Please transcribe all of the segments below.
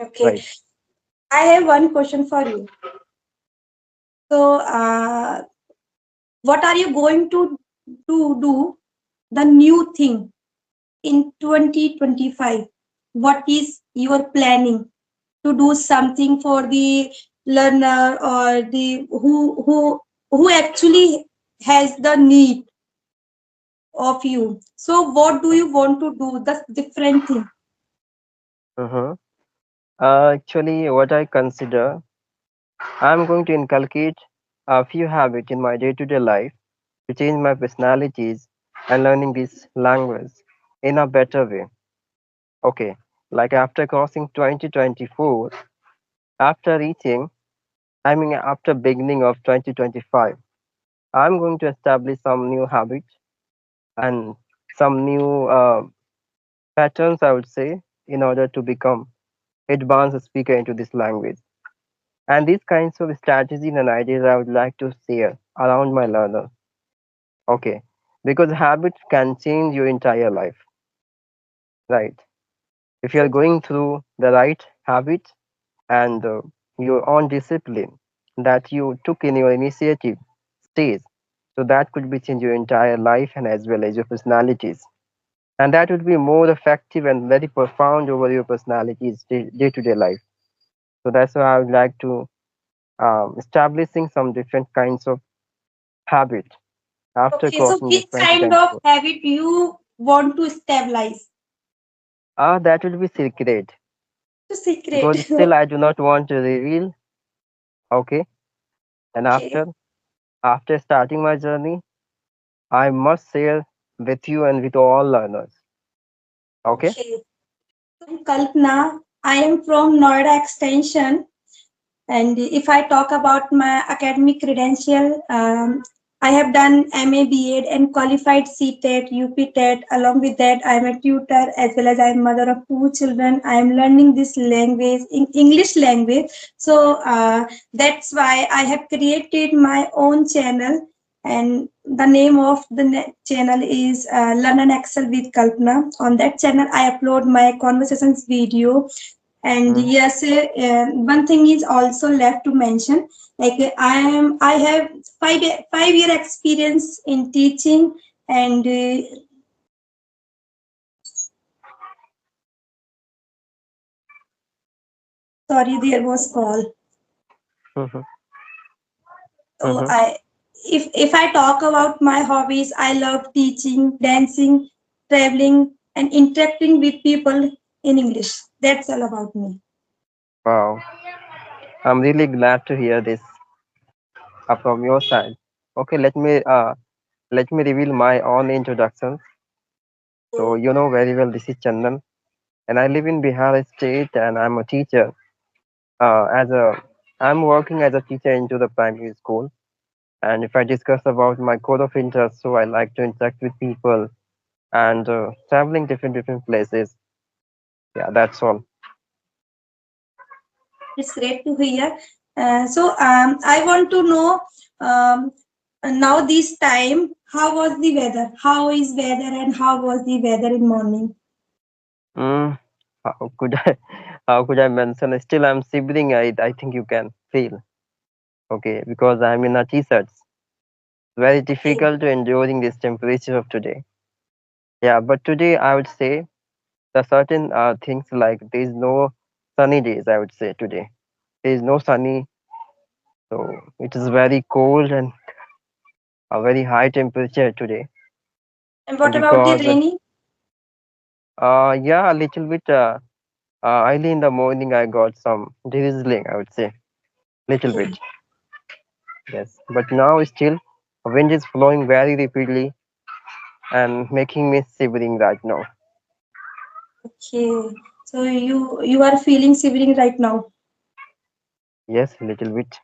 Okay. right? I have one question for you. So, what are you going to do the new thing in 2025? What is your planning to do something for the learner or the who actually has the need of you? So, what do you want to do? The different thing. Mm-hmm. Actually, what I consider, I'm going to inculcate a few habits in my day-to-day life to change my personalities and learning this language in a better way. Okay, like after crossing 2024, after reaching, I mean after beginning of 2025, I'm going to establish some new habits and some new patterns, I would say, in order to become advanced speaker into this language. And these kinds of strategies and ideas I would like to share around my learner. Okay, because habits can change your entire life, right? If you are going through the right habits and your own discipline that you took in your initiative stage, so that could be change your entire life and as well as your personalities. And that would be more effective and very profound over your personalities day to day life. So that's why I would like to establishing some different kinds of habit after Okay, so crossing this which kind of 2024. habit you want to stabilize? That would be secret To secret. because still I do not want to reveal. Okay, and Okay. after starting my journey, I must share with you and with all learners. Okay. Okay. I'm Kalpana. I am from Noida Extension. And if I talk about my academic credential, I have done MA, BEd, and qualified CTET, UPTET. Along with that, I am a tutor as well as I am mother of two children. I am learning this language, in English language. So that's why I have created my own channel. And the name of the channel is Learn and Excel with Kalpana. On that channel, I upload my conversations video. And Mm. yes, one thing is also left to mention. Like I have 5 year experience in teaching, and sorry, there was call. Mhm, So mhm. if I talk about my hobbies, I love teaching, dancing, traveling, and interacting with people in English. That's all about me. Wow, I'm really glad to hear this from your side. Okay, let me reveal my own introduction. So you know very well this is Chandan, and I live in Bihar state, and I'm a teacher. As a I'm working as a teacher into the primary school. And if I discuss about my code of interest, so I like to interact with people and traveling different places. Yeah, that's all. It's great to hear. So I want to know um, now this time how was the weather? How is weather and how was the weather in morning? Mm, how could I how could I mention? Still, I'm shivering. I think you can feel. Okay, because I'm in a t-shirt. Very Okay, difficult to enduring this temperature of today. Yeah, but today I would say the certain things like there is no sunny days. I would say today there is no sunny, so it is very cold and a very high temperature today and what about the because rainy? yeah, a little bit early in the morning I got some drizzling. I would say little Okay, bit. Yes, but now still wind is flowing very rapidly and making me shivering right now. okay. So you are feeling shivering right now. Yes, little bit.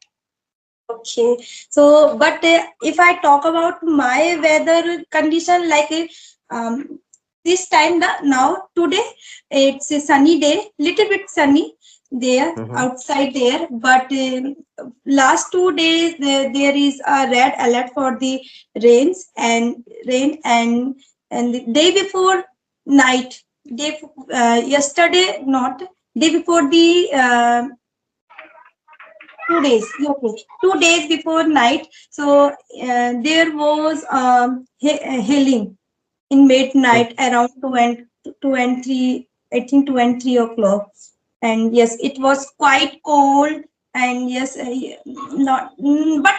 Okay. So, but if I talk about my weather condition, like this time now today, it's a sunny day, little bit sunny there Mm-hmm. outside there. But last 2 days there is a red alert for the rain and the day before night, day yesterday not. day before the 2 days, okay, 2 days before night. So there was hailing in Mm, midnight around 2 and 3, I think 2 and 3 o'clock. And yes, it was quite cold. And yes, not but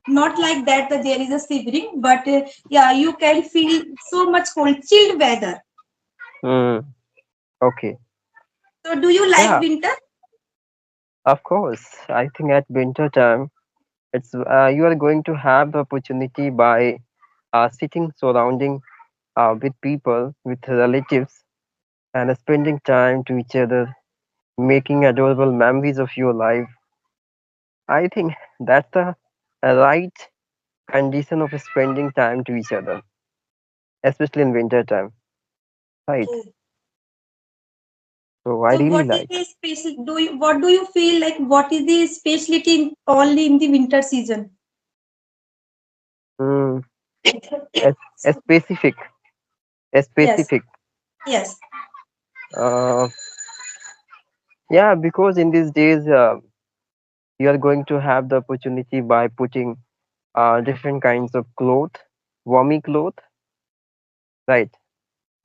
not like that there is a shivering, but yeah, you can feel so much cold, chilled weather. mm, okay. So do you like Yeah, winter? of course. I think at winter time, it's you are going to have the opportunity by sitting surrounding with people, with relatives, and spending time to each other, making adorable memories of your life. I think that's the right condition of spending time to each other, especially in winter time, right? Okay. So I So really what is like. the special what do you feel like, what is the specialty only in the winter season? Mm, a specific, a Yes, specific. yes. Uh, yeah, because in these days you are going to have the opportunity by putting different kinds of cloth, warming cloth, right?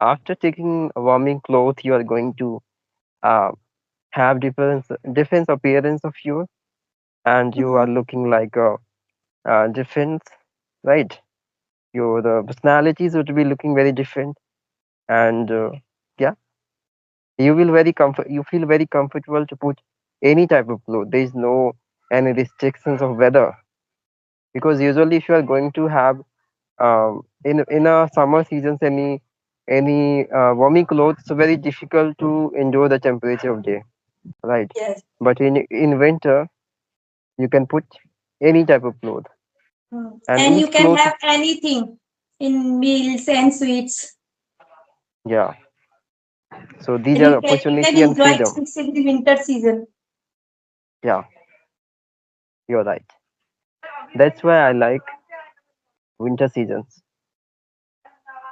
After taking a warming cloth, you are going to uh, have different appearance of you, and you are Mhm. looking like a different, right? Your personalities would be looking very different, and yeah, you feel very comfortable to put any type of clothes. There is no any restrictions of weather, because usually if you are going to have in a summer seasons any warming clothes, so very difficult to endure the temperature of day, right? Yes. But in winter you can put any type of cloth, and And you each can cloth, have anything in meals and sweets. yeah, so these And are you can opportunity and enjoy freedom. it in the winter season. Yeah, you're right. That's why I like winter seasons.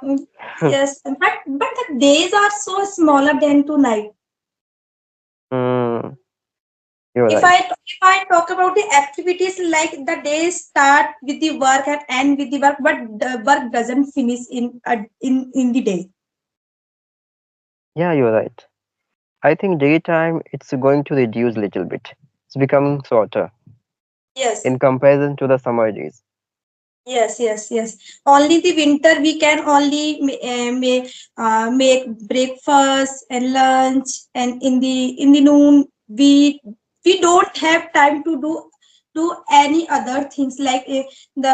Mm, yes, but the days are so smaller than tonight. Mm, you're If right. I talk about the activities, like the days start with the work and end with the work, but the work doesn't finish in the day. Yeah, you're right. I think daytime it's going to reduce little bit. It's becoming shorter Yes. in comparison to the summer days. Yes, yes, yes. Only the winter we can only make breakfast and lunch, and in the noon we don't have time to do any other things, like the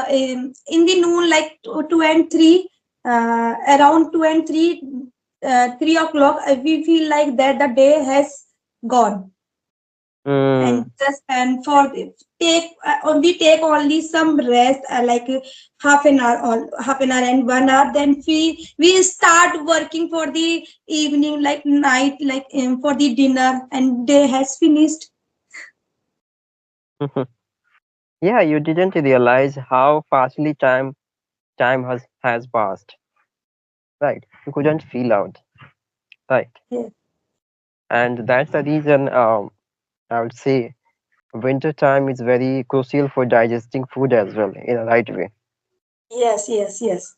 in the noon, like 2 and 3, around 3 o'clock, we feel like that the day has gone. And Mm, just and for take we take only some rest, like half an hour and 1 hour, then we start working for the evening, like night, like for the dinner, and day has finished. yeah, you didn't realize how fastly time has passed, right? You couldn't feel out, right? Yes, And that's the reason I would say winter time is very crucial for digesting food as well in a right way, yes, yes, yes.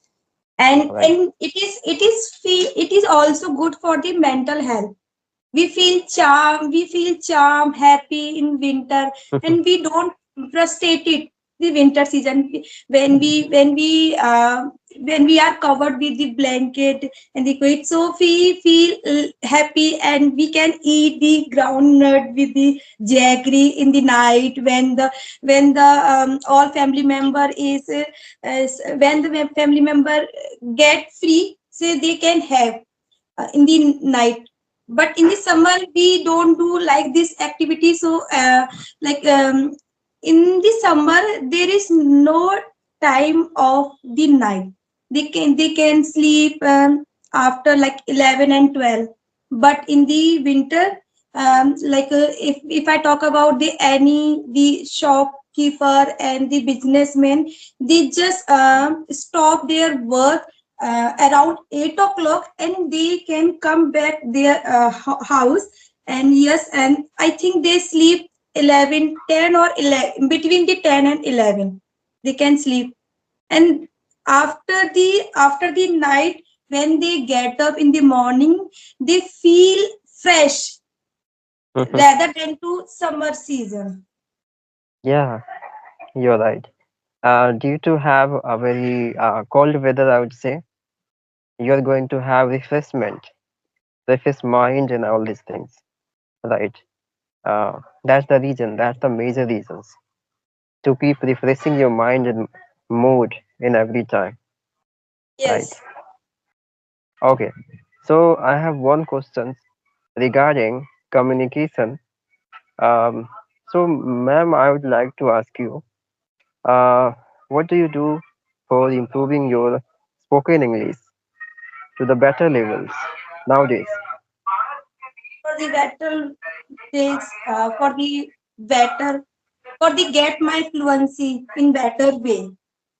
And right? it is also good for the mental health. We feel charm, happy in winter, and we don't frustrated the winter season, when we are covered with the blanket and the quilt, so we feel happy, and we can eat the groundnut with the jaggery in the night, when the all family member when the family member get free, so they can have in the night. But in the summer we don't do like this activity, so like in the summer there is no time of the night. They can sleep after like 11 and 12. But in the winter, like if I talk about the shopkeeper and the businessmen, they just stop their work around 8 o'clock, and they can come back their house And yes, and I think they sleep 11, 10 or 11, between the 10 and 11 they can sleep. And after the night, when they get up in the morning, they feel fresh Mhm. rather than to summer season. Yeah, you're right. Due to have a very cold weather, I would say you're going to have refreshment, refresh mind, and all these things, right? That's the reason. That's the major reasons to keep refreshing your mind and mood in every time, right? Yes. Okay. So I have one question regarding communication. Um, so, ma'am, I would like to ask you, uh, what do you do for improving your spoken English to the better levels nowadays? For the better days, for the get my fluency in better way.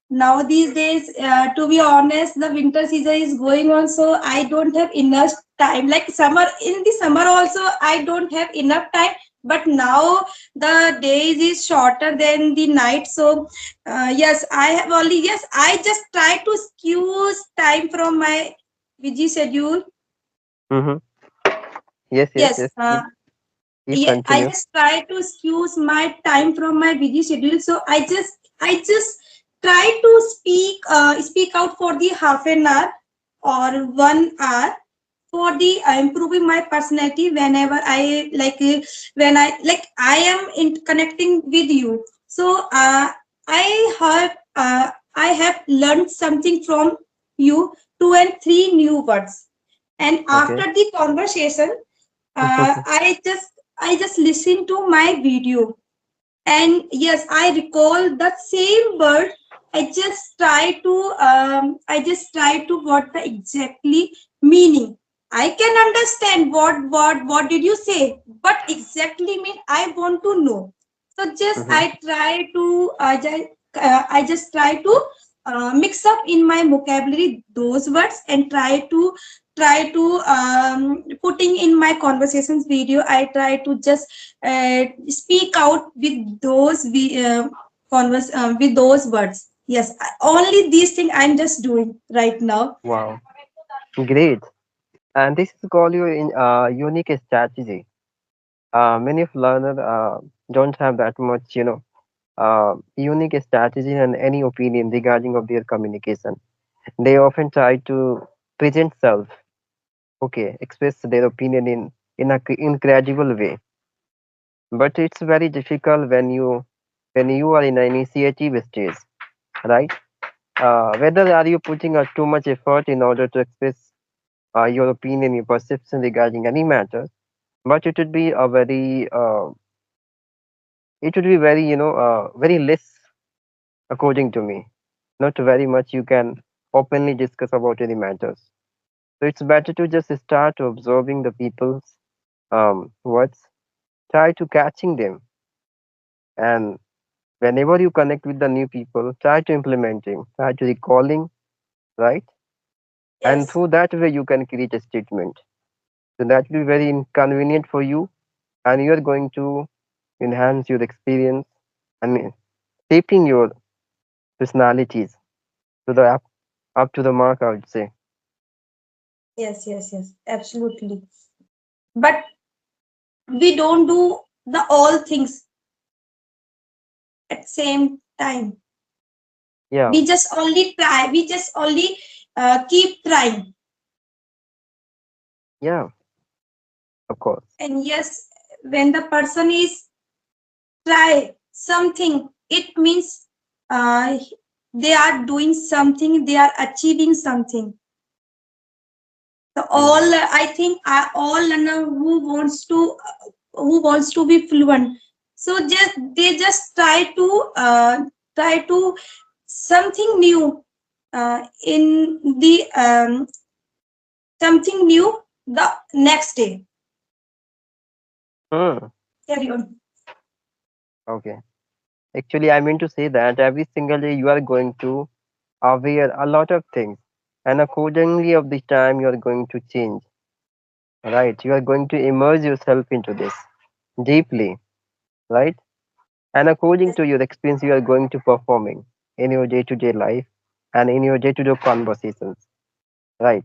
Now these days, to be honest, the winter season is going on, so I don't have enough time. Like summer, in the summer also, I don't have enough time. But now the days is shorter than the night, so yes, I have only yes, I just try to squeeze time from my busy schedule. Mm-hmm. Yes, yes, Yes, yes. Keep yeah, I continue. just try to excuse my time from my busy schedule. So I just try to speak out for the half an hour or 1 hour for the improving my personality whenever I like when I am in connecting with you. So I I have learned something from you, 2 and 3 new words, and Okay. after the conversation, I just listen to my video, and yes, I recall the same word. I just try to what the exactly meaning. I can understand what did you say, but exactly mean I want to know. So just Mm-hmm. I just try to mix up in my vocabulary those words and try to putting in my conversations video. I try to just speak out with with those words. Yes, only these things I'm just doing right now. Wow. Great. And this is called your unique strategy. Many of learners don't have that much, unique strategy and any opinion regarding of their communication. They often try to present self, okay, express their opinion in a incredible way. But it's very difficult when you are in an initiative stage, right? Whether are you putting too much effort in order to express your opinion, your perception regarding any matter, but it would be very, very less according to me. Not very much you can openly discuss about any matters. So it's better to just start observing the people's words, try to catching them, and whenever you connect with the new people, try to implementing, try to recalling, right? And Yes, through that way you can create a statement. So that will be very inconvenient for you, and you are going to enhance your experience and shaping your personalities to the up to the mark, I would say. yes, absolutely. But we don't do the all things at same time. Yeah, We just only try. We just only keep trying. yeah, of course. And yes, when the person is try something, it means uh, they are doing something. They are achieving something. So Hmm. I think all learner who wants to be fluent. So they just try to something new in the something new the next day. Hmm. Carry on. Okay. Actually, I mean to say that every single day you are going to aware a lot of things, and accordingly of the time you are going to change, right? You are going to immerse yourself into this deeply, right? And according Yes, to your experience, you are going to performing in your day-to-day life and in your day-to-day conversations, right?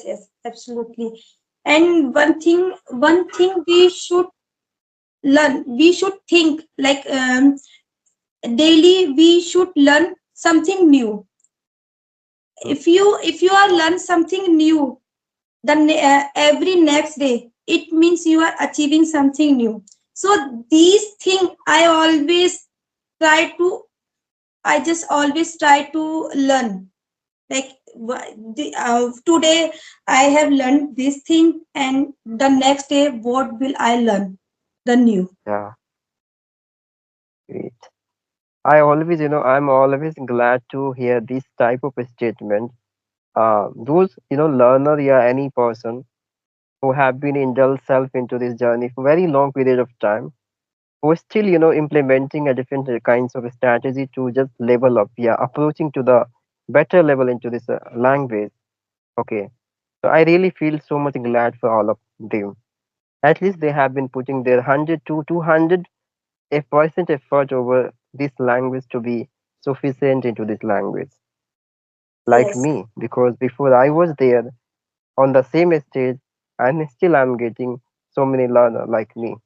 yes, absolutely. And one thing we should learn, we should think like daily we should learn something new. Mhm. If you are learn something new, then every next day it means you are achieving something new. So these thing try to I just always try to learn. Like today I have learned this thing, and the next day what will I learn the new. Yeah, great. I always, I'm always glad to hear this type of statement. Those, learner, yeah, any person who have been indulged self into this journey for very long period of time, who is still, implementing a different kinds of strategy to just level up, yeah, approaching to the better level into this language. Okay, so I really feel so much glad for all of them. At least they have been putting their 100 to 200 a percent effort over this language to be sufficient into this language, like Yes, me, because before I was there on the same stage and still I'm getting so many learner like me.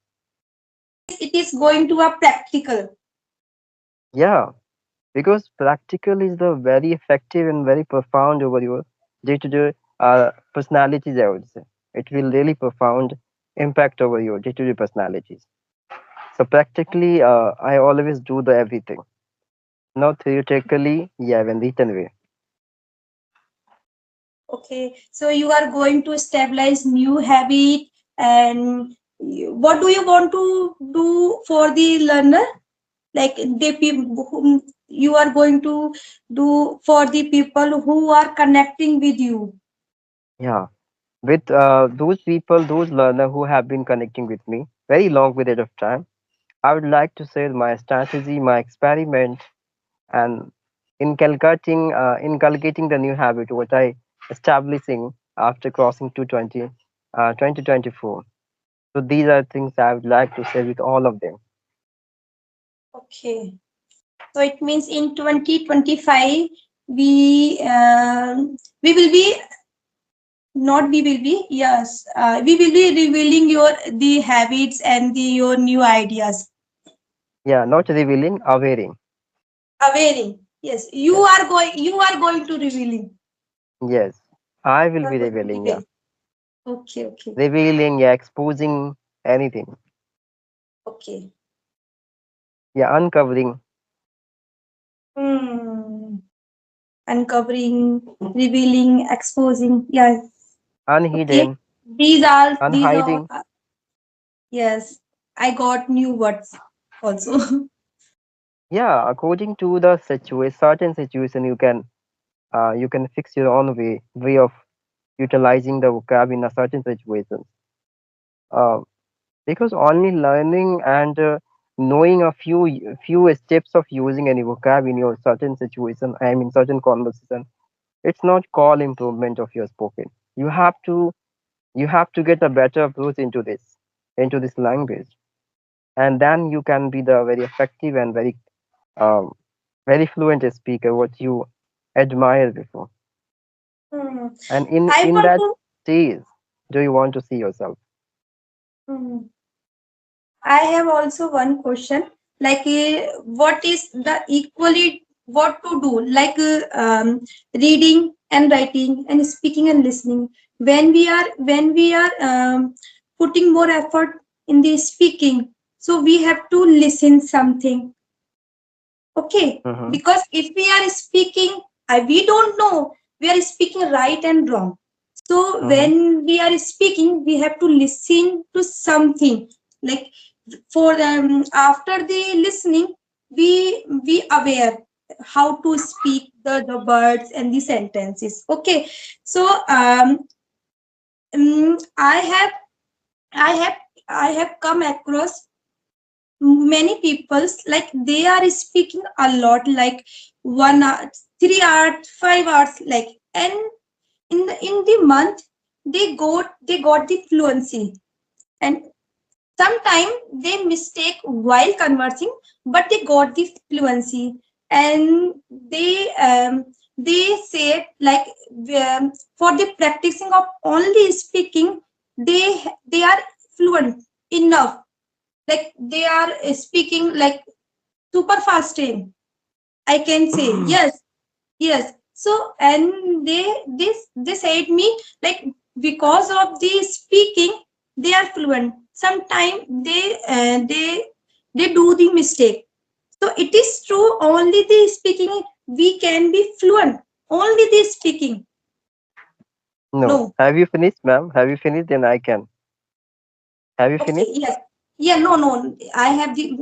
it is going to a practical. Yeah, because practical is the very effective and very profound over your day-to-day personalities, I would say. It will really profound impact over your day-to-day personalities. So practically, I always do the everything. Not theoretically, yeah, when written way. Okay, so you are going to stabilize new habit, and what do you want to do for the learner? Like the people whom you are going to do for the people who are connecting with you. Yeah, with those people, those learner who have been connecting with me very long period of time, I would like to share my strategy, my experiment, and inculcating the new habit what I establishing after crossing 2024. So these are things I would like to share with all of them. Okay, so it means in 2025 we we will be not we will be yes we will be revealing your the habits and the your new ideas. Yeah, not revealing, awareing. Awareing, yes, Yes, you are going to revealing. yes, I will You are be going to revealing. Yeah, reveal. Okay. revealing, yeah, exposing anything. Okay. Yeah, uncovering, Hmm. Uncovering, revealing, exposing. Yes. Okay. unhidden, These are unhiding. yes. I got new words also. Yeah, according to the situation, certain situation, you can fix your own way of utilizing the vocab in a certain situation. Uh, because only learning and knowing a few steps of using any vocab in your certain situation, I mean certain conversation, it's not call improvement of your spoken. You have to you have to get a better approach into this language, and then you can be the very effective and um, very fluent speaker what you admire before. Hmm. And I in want that to. stage, do you want to see yourself? Hmm. I have also one question. Like, what is the equally what to do? Like, reading and writing and speaking and listening. When we are putting more effort in the speaking, so we have to listen something. Okay, Mm-hmm. because if we are speaking, we don't know we are speaking right and wrong. So Mm-hmm. when we are speaking, we have to listen to something. Like for after the listening, we aware how to speak the words and the sentences. Okay, so I have I have I have come across many people's like they are speaking a lot, like 1 hour, 3 hours, 5 hours, like, and in the month they got the fluency. And sometimes they mistake while conversing, but they got the fluency. And they say like, for the practicing of only speaking, they are fluent enough, like they are speaking like super fast in, I can say. Yes. Yes. So, and they said me like, because of the speaking, they are fluent. Sometimes they do the mistake. So it is true. Only the speaking we can be fluent. Only the speaking. No. No. Have you finished, ma'am? Have you finished? Then I can. Have you Okay, finished? yes. Yeah, no, no. I have the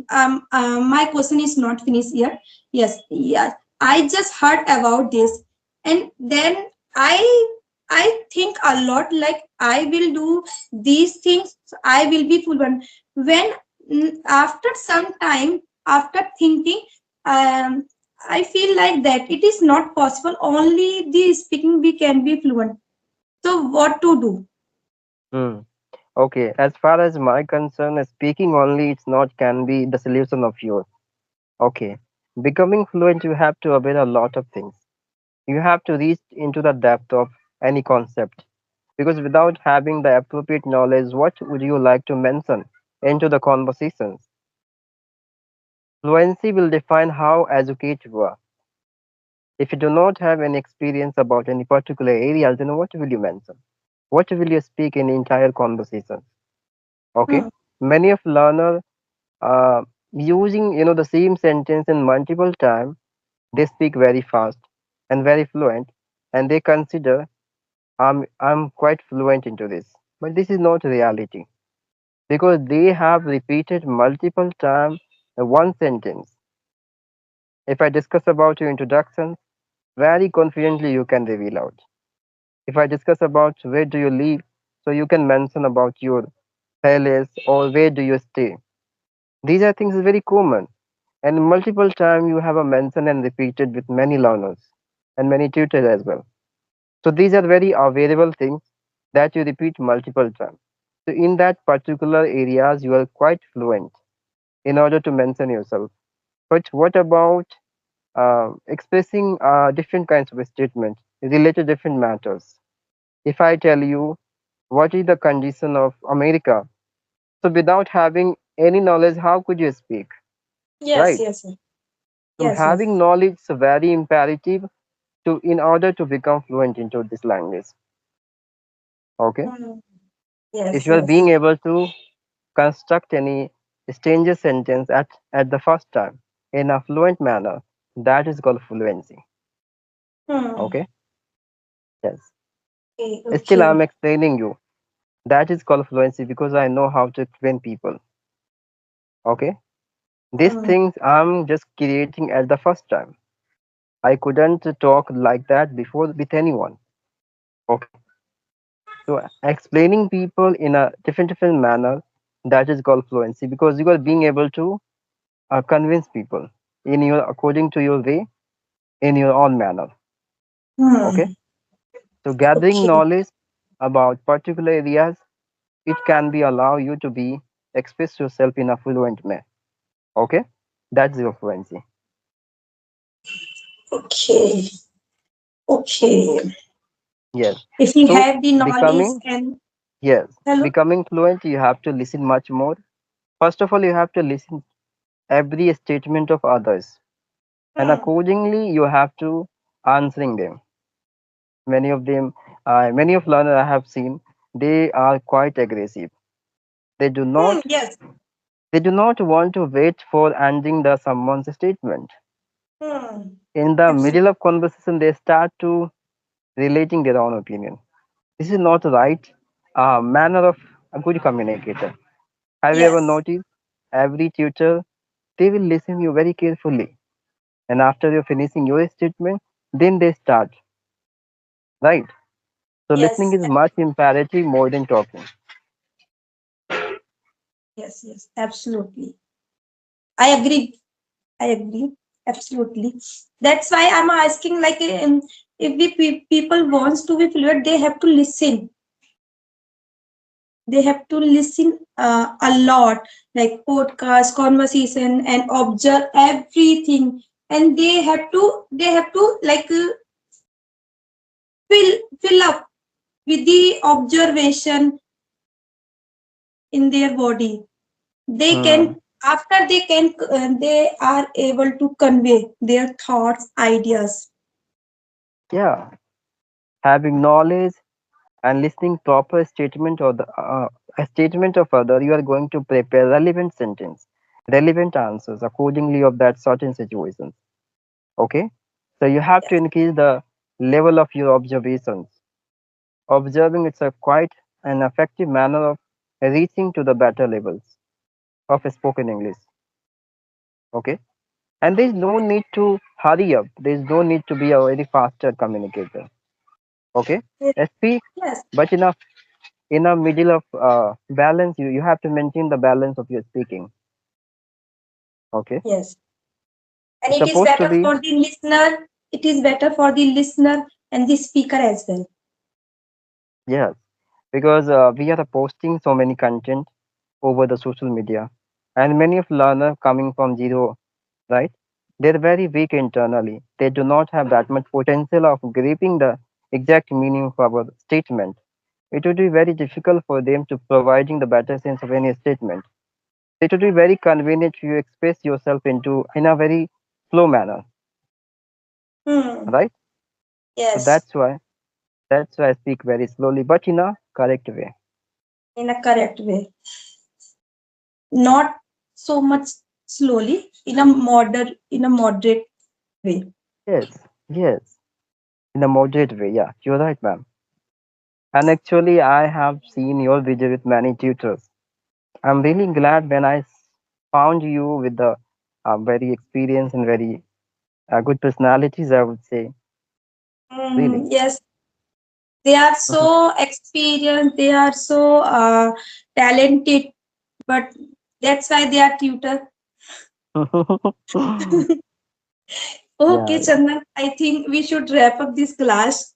my question is not finished yet. Yes, yes. I just heard about this, and then I think a lot, like I will do these things, I will be fluent. When after some time, after thinking, um I feel like that it is not possible. Only the speaking we can be fluent. So what to do? Hmm. Okay. As far as my concern, speaking only it's not can be the solution of yours. Okay. Becoming fluent, you have to aware a lot of things. You have to reach into the depth of any concept. Because without having the appropriate knowledge, what would you like to mention into the conversations? Fluency will define how educated you are. If you do not have any experience about any particular area, then what will you mention? What will you speak in entire conversation? Okay. Hmm. Many of learner using the same sentence in multiple times, they speak very fast and very fluent, and they consider I'm quite fluent into this. But this is not reality because they have repeated multiple times one sentence. If I discuss about your introduction, very confidently you can reveal out. If I discuss about where do you live, so you can mention about your palace or where do you stay. These are things very common and multiple time you have a mention and repeated with many learners and many tutors as well. So these are very available things that you repeat multiple times. So in that particular areas you are quite fluent in order to mention yourself. But what about expressing different kinds of statements related to different matters? If I tell you what is the condition of America, so without having any knowledge, how could you speak, Yes, right? yes, So yes, yes. having knowledge is very imperative to in order to become fluent into this language. Okay, Hmm. if Yes, you are being yes. able to construct any stranger sentence at the first time in a fluent manner, that is called fluency. Hmm. Okay, yes. Okay, Still, okay. I'm explaining you. That is called fluency because I know how to explain people. Okay, these Hmm. things I'm just creating at the first time. I couldn't talk like that before with anyone. Okay, so explaining people in a different manner, that is called fluency because you are being able to convince people in your according to your way in your own manner. Okay, Hmm. so gathering Okay. knowledge about particular areas, it can be allow you to be express yourself in a fluent manner. Okay, that's your fluency. Okay. Okay. Yes. If we So have the knowledge becoming, and yes, hello. becoming fluent, you have to listen much more. First of all, you have to listen every statement of others, and Hmm. accordingly, you have to answering them. Many of them, many of learners I have seen, they are quite aggressive. They do Hmm. not, Yes. they do not want to wait for ending the someone's statement. Hmm. In the Absolutely. middle of conversation, they start to relating their own opinion. This is not the right manner of a good communicator. Have you ever Yes. noticed every tutor they will listen you very carefully, and after you're finishing your statement, then they start right. So listening Yes. is much imperative more than talking. Yes. Yes. Absolutely. I agree. I agree. Absolutely. That's why I'm asking, like, if the people wants to be fluent, they have to listen. They have to listen a lot, like podcast, conversation, and observe everything. And they have to like fill up with the observation in their body. They Hmm. can after they are able to convey their thoughts, ideas. Yeah, having knowledge and listening proper statement or the a statement of other, you are going to prepare relevant sentence, relevant answers accordingly of that certain situations. Okay, so you have to Yes. increase the level of your observations. Observing it's a quite an effective manner of reaching to the better levels of spoken English. Okay, and there is no need to hurry up. There is no need to be a very faster communicator. Okay, Yes. speak, Yes. but in a middle of balance, you have to maintain the balance of your speaking. Okay, Yes. And it's it is supposed to better be. for the listener. It is better for the listener and the speaker as well. Yes, because we are posting so many content over the social media, and many of learner coming from zero, right? They're very weak internally. They do not have that much potential of grasping the exact meaning of our statement. It would be very difficult for them to providing the better sense of any statement. It would be very convenient if you express yourself into in a very slow manner, Hmm. right? So Yes. that's why I speak very slowly, but in a correct way. In a correct way. Not so much slowly, in a moderate way. Yes, yes, in a moderate way. Yeah, you're right, ma'am. And actually, I have seen your video with many tutors. I'm really glad when found you with the very experienced and very good personalities, I would say, really. Yes, they are so experienced, they are so talented, but that's why they are tutor. Okay, Yeah, yeah. Chandan, I think we should wrap up this class.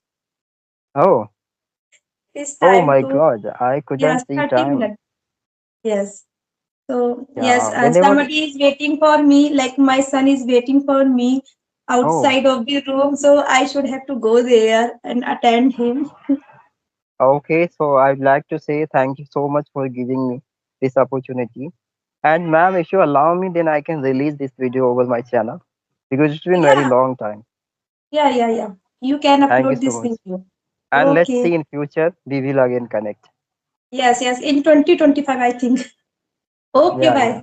Oh, It's oh time my to, God, I yes, couldn't see 30 time. minutes. Yes. So, yes, Yeah, whenever. somebody is waiting for me, like my son is waiting for me Oh, outside of the room. So, I should have to go there and attend him. okay. So I'd like to say thank you so much for giving me this opportunity. And ma'am, if you allow me, then I can release this video over my channel because it's been very Yeah, long time. yeah. You can Thank you upload so this much. video. And let's Okay. see in future we will again connect. Yes, in 2025, I think. Okay, Yeah, yeah. bye.